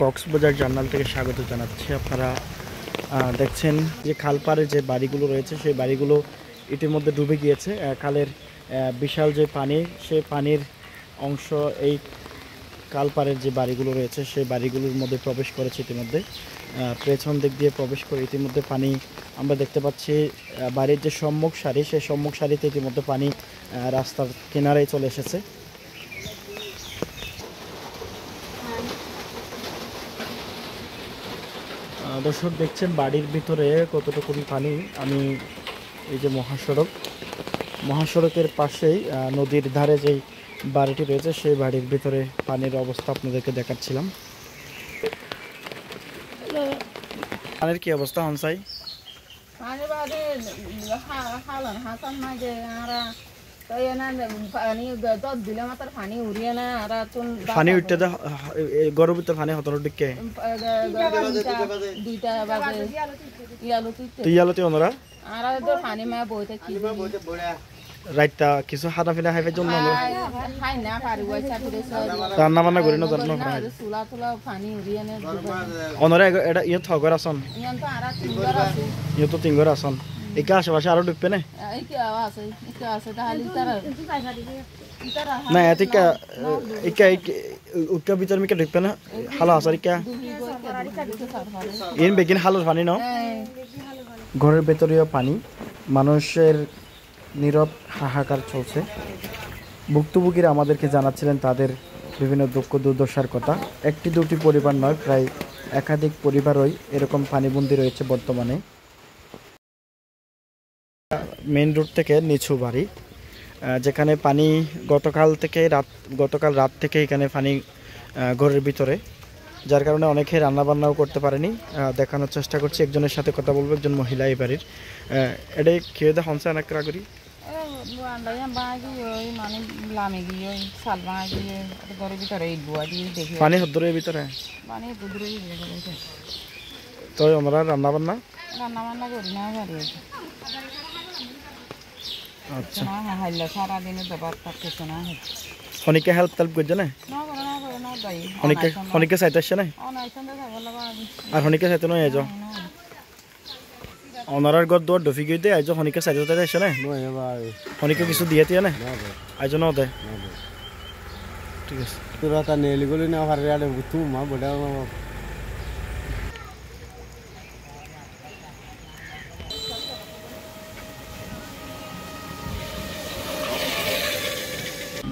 Cox's Bazar journal থেকে স্বাগত জানাচ্ছি। আপনারা দেখছেন যে খালপাড়ে যে বাড়িগুলো রয়েছে সেই বাড়িগুলো ইতিমধ্যে ডুবে গিয়েছে। খালের বিশাল যে পানি, সেই পানির অংশ এই খালপাড়ের যে বাড়িগুলো রয়েছে সেই বাড়িগুলোর মধ্যে প্রবেশ করেছে ইতিমধ্যে। পেছন দিক দিয়ে প্রবেশ করে ইতিমধ্যে পানি আমরা দেখতে পাচ্ছি। বাড়ির যে সম্মুখ সারি, সেই সম্মুখ সারিতে ইতিমধ্যে পানি রাস্তার কিনারেই চলে এসেছে। দর্শক দেখছেন বাড়ির ভিতরে কতটুকু পানি। আমি এই যে মহাসড়কের পাশেই নদীর ধারে যেই বাড়িটি রয়েছে সেই বাড়ির ভিতরে পানির অবস্থা আপনাদেরকে দেখাচ্ছিলাম। পানির কি অবস্থা হনসাই? পানি উঠতে গরুর ভিতর পানি হতর দিকে ইয়ালতে ওনারা রাইতা কিছু হাতা ফিলা খাইবে জন্য রান্না বান্না করি না জানো ওনারা এটা ইয়ে থগর আসন ইয়ে তো তিনগর আসন একা আশেপাশে আরো ডুববে না না এতিকা ইকা উকা ভিতর মিকা ডুববে না হালা আসার ইকা ইন বেগিন হালোর পানি ন ঘরের ভেতরেও পানি। মানুষের নীরব হাহাকার চলছে। ভুক্তভোগীরা আমাদেরকে জানাচ্ছিলেন তাদের বিভিন্ন দুঃখ দুর্দশার কথা। একটি দুটি পরিবার নয়, প্রায় একাধিক পরিবারই এরকম পানিবন্দী রয়েছে বর্তমানে। মেইন রোড থেকে নিচু বাড়ি, যেখানে পানি গতকাল রাত থেকে এখানে পানি ঘরের ভিতরে, যার কারণে অনেকে রান্নাবান্নাও করতে পারেনি। দেখানোর চেষ্টা করছি, একজনের সাথে কথা বলবো, একজন মহিলা এই বাড়ির। এটা খেয়ে দে হনসা অনেক করি পানি হদ্দরের ভিতরে তো আমরা রান্নাবান্না করি না। আচ্ছা হনিকে হেল্প টেল্প করছে না হনিকে চাইতে আসছে না আর হনিকে চাইতে নয় আইজ অনারার গর দৌড় ডফি গই দে আইজ হনিকে চাইতে চাইতে আসছে না হনিকে কিছু দিয়ে দিয়ে না আইজ ন দে ঠিক আছে তোরা তা নেলি গলি না হারে আরে তু মা বড়া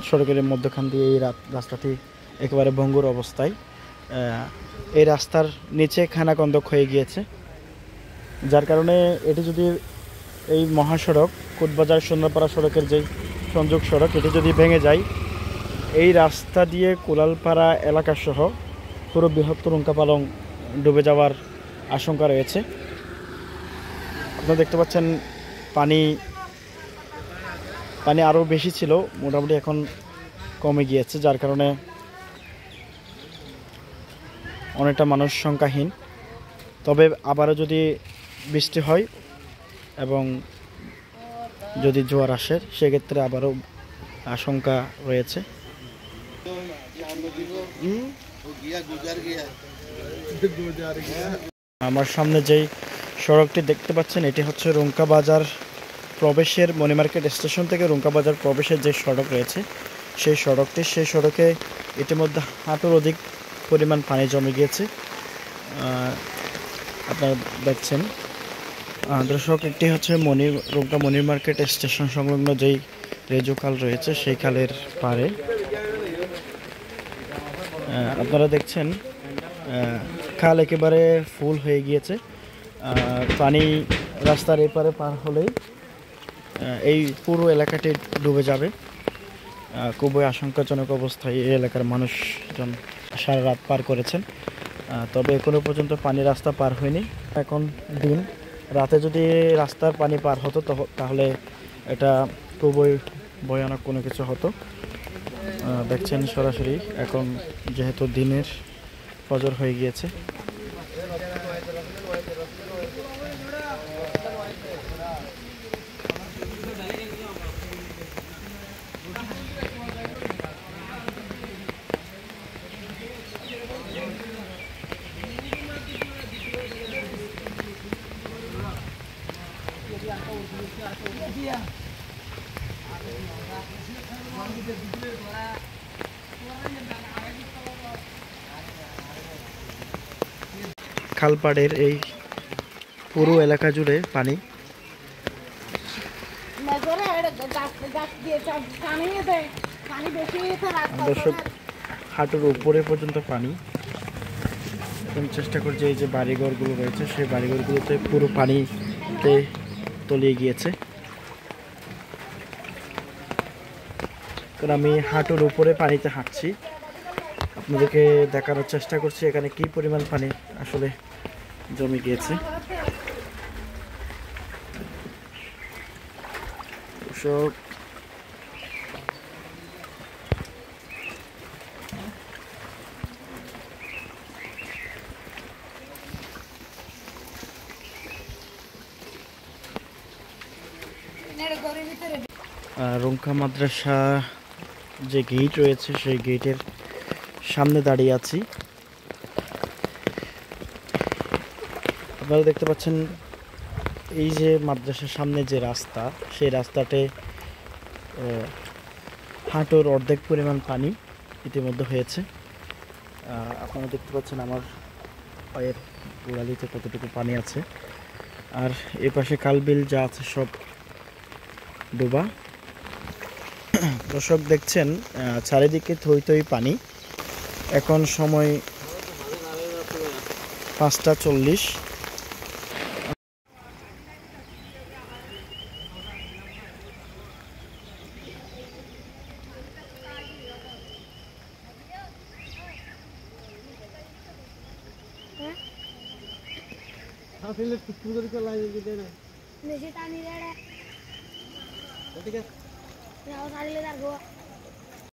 সড়কের মধ্যখান দিয়ে এই রাস্তাটি একেবারে ভঙ্গুর অবস্থায়। এই রাস্তার নিচে খানাখন্দক হয়ে গিয়েছে, যার কারণে এটি যদি এই মহাসড়ক কোটবাজার সন্ধ্যাপাড়া সড়কের যে সংযোগ সড়ক এটি যদি ভেঙে যায়, এই রাস্তা দিয়ে কোলালপাড়া এলাকাসহ পুরো বৃহত্তর রুঙ্কাপালং ডুবে যাওয়ার আশঙ্কা রয়েছে। আপনারা দেখতে পাচ্ছেন পানি আরও বেশি ছিল, মোটামুটি এখন কমে গিয়েছে, যার কারণে অনেকটা মানুষ সংখ্যাহীন। তবে আবারও যদি বৃষ্টি হয় এবং যদি জোয়ার আসে সেক্ষেত্রে আবারও আশঙ্কা রয়েছে। আমার সামনে যেই সড়কটি দেখতে পাচ্ছেন এটি হচ্ছে রুঙ্কা বাজার প্রবেশের মনি মার্কেট স্টেশন থেকে রুঙ্কা বাজার প্রবেশের যে সড়ক রয়েছে সেই সড়কে ইতিমধ্যে হাঁটুর অধিক পরিমাণ পানি জমে গিয়েছে। আপনারা দেখছেন দর্শক, একটি হচ্ছে রুঙ্কা মনি মার্কেট স্টেশন সংলগ্ন যেই রেজু খাল রয়েছে সেই খালের পাড়ে আপনারা দেখছেন খাল একেবারে ফুল হয়ে গিয়েছে। পানি রাস্তার এপারে পার হলেই এই পুরো এলাকাটি ডুবে যাবে। খুবই আশঙ্কাজনক অবস্থায় এই এলাকার মানুষজন সারা রাত পার করেছেন, তবে এখনো পর্যন্ত পানি রাস্তা পার হয়নি। এখন দিন, রাতে যদি রাস্তার পানি পার হতো তাহলে এটা খুবই ভয়ানক কোনো কিছু হতো। দেখছেন সরাসরি এখন যেহেতু দিনের ফজর হয়ে গিয়েছে। খালপাড়ের এই পুরো এলাকা জুড়ে পানি। দর্শক, হাঁটুর উপরে পর্যন্ত পানি। এখন চেষ্টা করছি, এই যে বাড়িঘরগুলো রয়েছে সেই বাড়িঘরগুলোতে পুরো পানিতে তলিয়ে গিয়েছে। কারণ আমি হাঁটুর উপরে পানিতে হাঁটছি, আপনাদেরকে দেখানোর চেষ্টা করছি এখানে কি পরিমাণ পানি আসলে জমে গিয়েছে। দর্শক, রংখা মাদ্রাসা যে গেট রয়েছে সেই গেটের সামনে দাঁড়িয়ে আছি। আপনারা দেখতে পাচ্ছেন এই যে মাদ্রাসার সামনে যে রাস্তা, সেই রাস্তাতে হাঁটুর অর্ধেক পরিমাণ পানি ইতিমধ্যে হয়েছে। আপনারা দেখতে পাচ্ছেন আমার পায়ের গোড়ালিতে কতটুকু পানি আছে। আর এ পাশে খালবিল যা আছে সব ডোবা। দর্শক দেখছেন চারিদিকে থই থই পানি। এখন সময় 5টা 40। বেশি টানি রে ঠিক আছে